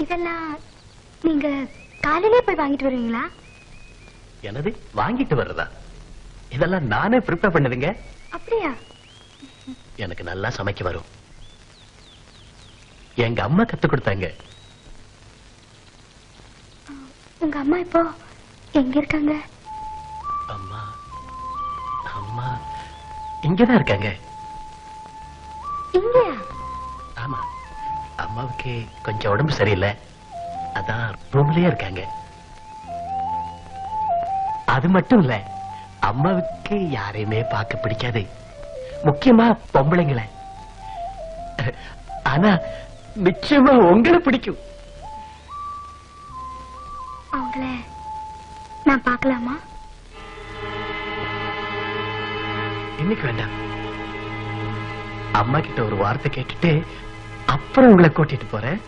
இதெல்லாம் நீங்க காலையிலே போய் வாங்கிட்டு வருவீங்களா? எனது வாங்கிட்டு வர்றதா? இதெல்லாம் நானே ப்ரிப்பேர் பண்ணதுங்க. அப்படியா? எனக்கு நல்லா சமைக்க வரும். எங்க அம்மா கத்து கொடுத்தாங்க. உங்க அம்மா இப்போ எங்க இருக்காங்க? அம்மா அம்மா இங்கதான் இருக்காங்க. இங்கயா? ஆமா, அம்மாவுக்கு கொஞ்சம் உடம்பு சரியில்லை, அதான் ரூம்லயே இருக்காங்க. அது மட்டும் இல்ல, அம்மாவுக்கு யாரையுமே பார்க்க பிடிக்காது, முக்கியமா பொம்பளைங்களை. ஆனா நிச்சயமா உங்களை பிடிக்கும். அவங்கள நான் பார்க்கலாமா? இன்னைக்கு வேண்டாம். அம்மா கிட்ட ஒரு வார்த்தை கேட்டுட்டு அப்புறம் உங்களை கூட்டிட்டு போறேன்.